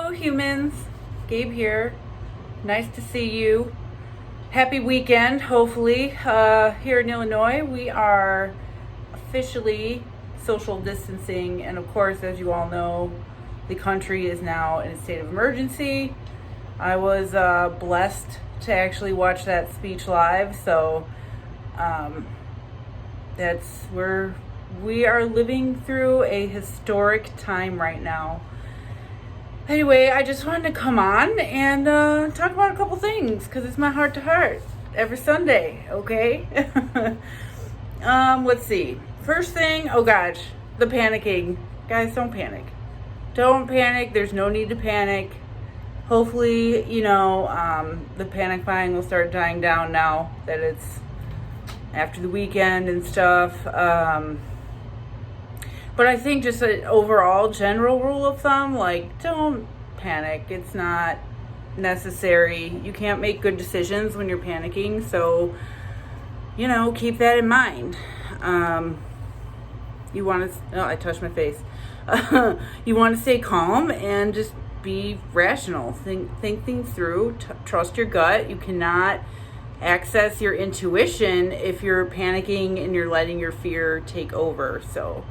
Hello, humans. Gabe here. Nice to see you. Happy weekend, hopefully. Here in Illinois, we are officially social distancing, and of course, as you all know, the country is now in a state of emergency. I was blessed to actually watch that speech live, so that's where we are living through a historic time right now. Anyway, I just wanted to come on and talk about a couple things because it's my heart to heart every Sunday, okay? Let's see. First thing, oh gosh, the panicking. Guys, don't panic. Don't panic. There's no need to panic. Hopefully, the panic buying will start dying down now that it's after the weekend and stuff. But I think just an overall general rule of thumb, like, don't panic. It's not necessary. You can't make good decisions when you're panicking. So, keep that in mind. You want to, oh, I touched my face. You want to stay calm and just be rational. Think things through. Trust your gut. You cannot access your intuition if you're panicking and you're letting your fear take over. So,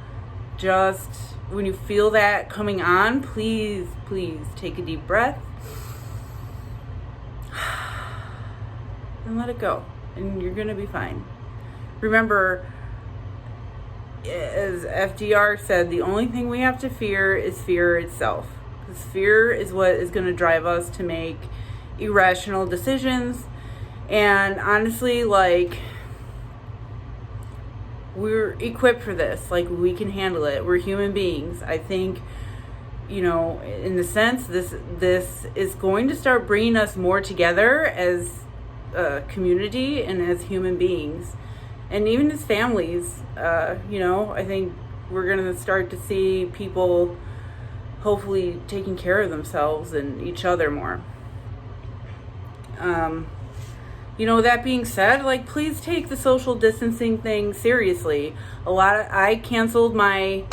just when you feel that coming on, please take a deep breath and let it go, and you're gonna be fine. Remember, as FDR said, the only thing we have to fear is fear itself, because fear is what is going to drive us to make irrational decisions. And honestly, we're equipped for this. We can handle it. We're human beings. I think, in the sense, this is going to start bringing us more together as a community and as human beings, and even as families. I think we're going to start to see people hopefully taking care of themselves and each other more. That being said, please take the social distancing thing seriously. I canceled my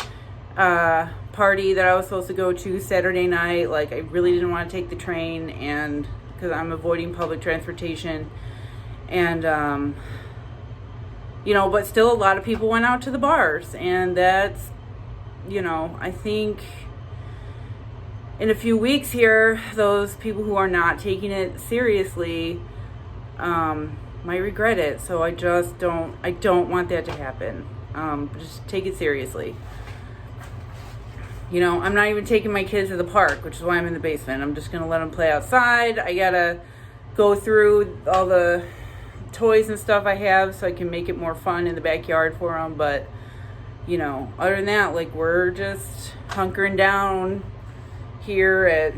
party that I was supposed to go to Saturday night. I really didn't want to take the train, and because I'm avoiding public transportation. And, but still a lot of people went out to the bars, and that's, I think in a few weeks here, those people who are not taking it seriously might regret it. So I don't want that to happen. Just take it seriously. I'm not even taking my kids to the park, which is why I'm in the basement. I'm just going to let them play outside. I got to go through all the toys and stuff I have so I can make it more fun in the backyard for them. But, other than that, we're just hunkering down here at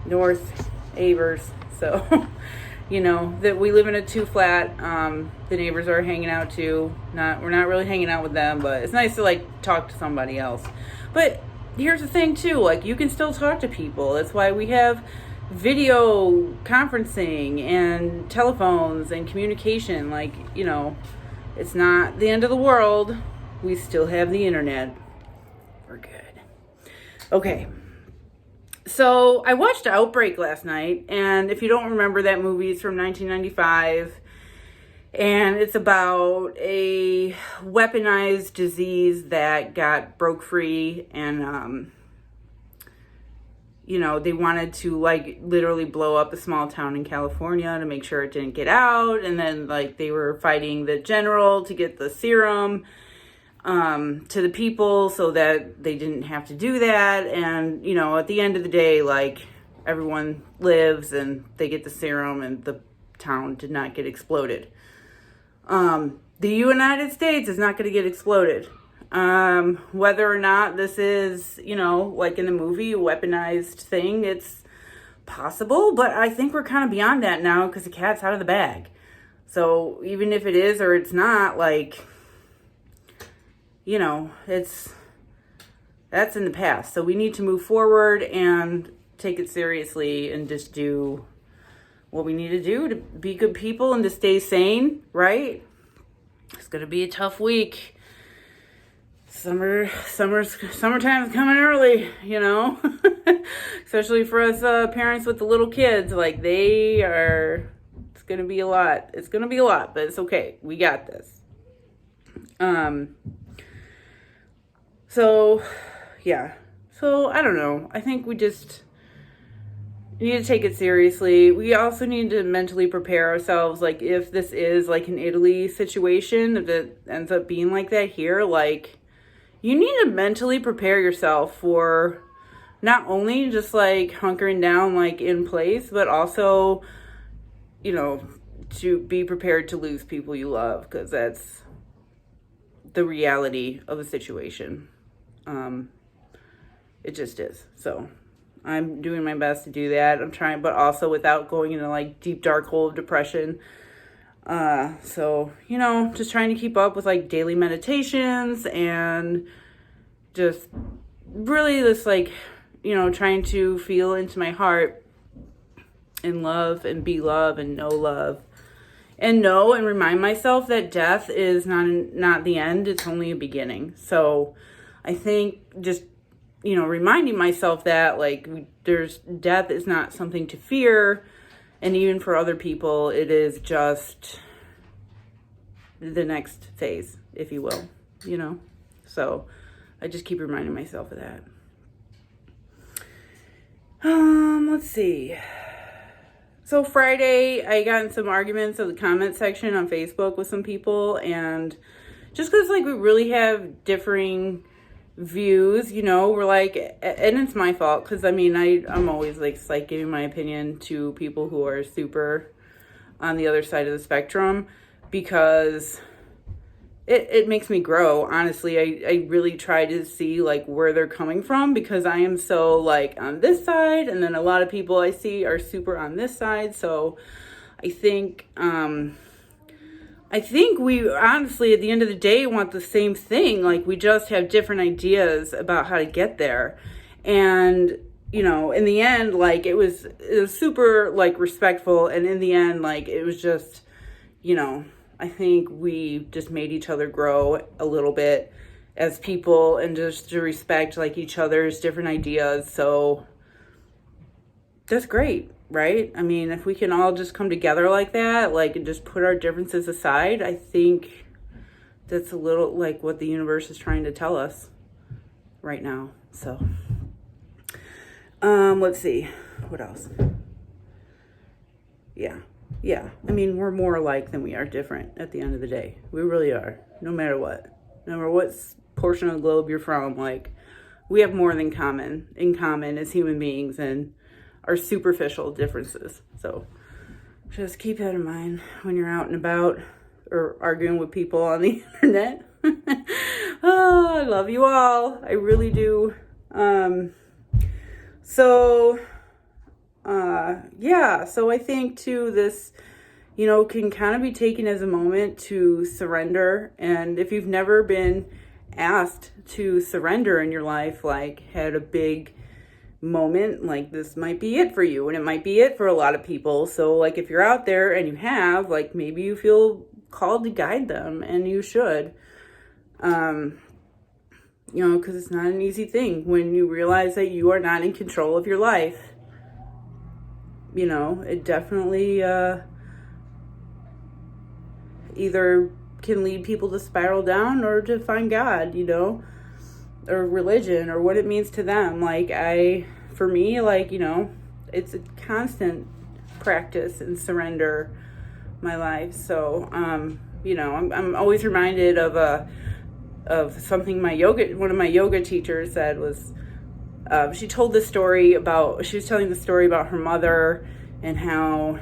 North Avers. So, that we live in a 2-flat. The neighbors are hanging out too. We're not really hanging out with them, but it's nice to talk to somebody else. But here's the thing too, you can still talk to people. That's why we have video conferencing and telephones and communication. It's not the end of the world. We still have the internet. We're good. Okay. So I watched Outbreak last night, and if you don't remember that movie, it's from 1995, and it's about a weaponized disease that broke free, and they wanted to literally blow up a small town in California to make sure it didn't get out, and then they were fighting the general to get the serum to the people so that they didn't have to do that. And, at the end of the day, everyone lives and they get the serum and the town did not get exploded. The United States is not going to get exploded. Whether or not this is, in the movie, a weaponized thing, it's possible, but I think we're kind of beyond that now because the cat's out of the bag. So even if it is or it's not, that's in the past. So we need to move forward and take it seriously and just do what we need to do to be good people and to stay sane, right? It's going to be a tough week. summertime's coming early, you know. Especially for us parents with the little kids, like it's gonna be a lot. It's gonna be a lot, but it's okay. We got this. So yeah. So I don't know. I think we just need to take it seriously. We also need to mentally prepare ourselves, like if this is like an Italy situation, if it ends up being like that here, like you need to mentally prepare yourself for not only just like hunkering down like in place, but also, you know, to be prepared to lose people you love, because that's the reality of the situation. It just is. So I'm doing my best to do that. I'm trying, but also without going into like deep dark hole of depression. So, you know, just trying to keep up with like daily meditations and just really this like, you know, trying to feel into my heart and love and be love and know love and know and remind myself that death is not the end. It's only a beginning. So I think just, you know, reminding myself that like death is not something to fear. And even for other people, it is just the next phase, if you will, you know? So I just keep reminding myself of that. Let's see. So Friday, I got in some arguments in the comment section on Facebook with some people, and just because like we really have differing views, you know, we're like, and it's my fault, because I mean I'm always like giving my opinion to people who are super on the other side of the spectrum, because it makes me grow. Honestly, I really try to see like where they're coming from, because I am so like on this side, and then a lot of people I see are super on this side. So I think we honestly, at the end of the day, want the same thing. Like, we just have different ideas about how to get there. And, you know, in the end, like, it was super, like, respectful. And in the end, like, it was just, you know, I think we just made each other grow a little bit as people, and just to respect, like, each other's different ideas. So that's great. Right? I mean, if we can all just come together like that, like, and just put our differences aside, I think that's a little like what the universe is trying to tell us right now. So, let's see. What else? Yeah. I mean, we're more alike than we are different at the end of the day. We really are. No matter what. No matter what portion of the globe you're from, like, we have more in common as human beings, and our superficial differences. So just keep that in mind when you're out and about or arguing with people on the internet. Oh, I love you all. I really do. So I think too, this, you know, can kind of be taken as a moment to surrender. And if you've never been asked to surrender in your life, like had a big moment, like this might be it for you, and it might be it for a lot of people. So like if you're out there and you have, like, maybe you feel called to guide them, and you should, you know, because it's not an easy thing when you realize that you are not in control of your life. You know, it definitely either can lead people to spiral down or to find God, you know, or religion, or what it means to them. Like, for me, like, you know, it's a constant practice and surrender my life. So, you know, I'm always reminded of something one of my yoga teachers said was, she told this story she was telling the story about her mother and how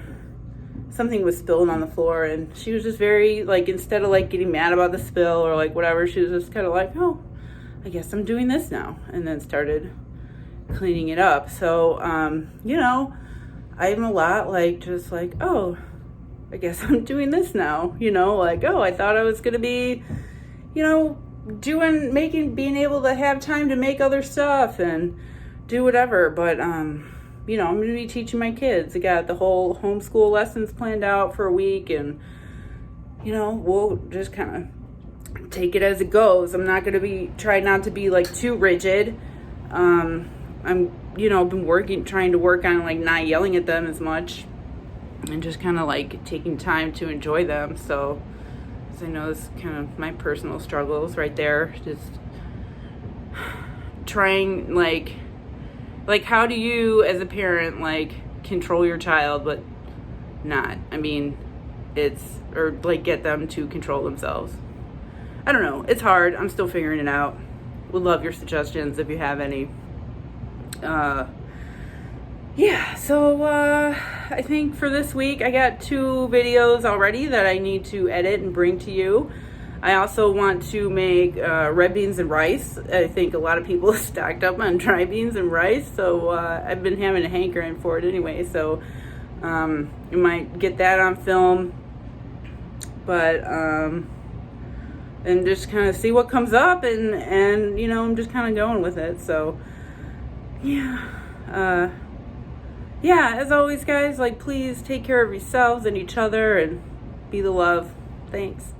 something was spilled on the floor, and she was just very, like, instead of like getting mad about the spill or like whatever, she was just kind of like, oh, I guess I'm doing this now, and then started cleaning it up. So, you know, I'm a lot like, just like, oh, I guess I'm doing this now, you know, like, oh, I thought I was going to be, you know, being able to have time to make other stuff and do whatever. But, you know, I'm going to be teaching my kids. I got the whole homeschool lessons planned out for a week, and, you know, we'll just kind of take it as it goes. I'm not going to try not to be like too rigid. I'm, been trying to work on like not yelling at them as much and just kind of like taking time to enjoy them. So, as I know, it's kind of my personal struggles right there. Just trying like how do you as a parent like control your child but not? I mean, or like get them to control themselves. I don't know. It's hard. I'm still figuring it out. Would love your suggestions if you have any. So I think for this week I got 2 videos already that I need to edit and bring to you. I also want to make red beans and rice. I think a lot of people stocked up on dry beans and rice, so I've been having a hankering for it anyway. So you might get that on film, but and just kind of see what comes up, and I'm just kind of going with it. So as always, guys, like, please take care of yourselves and each other and be the love. Thanks.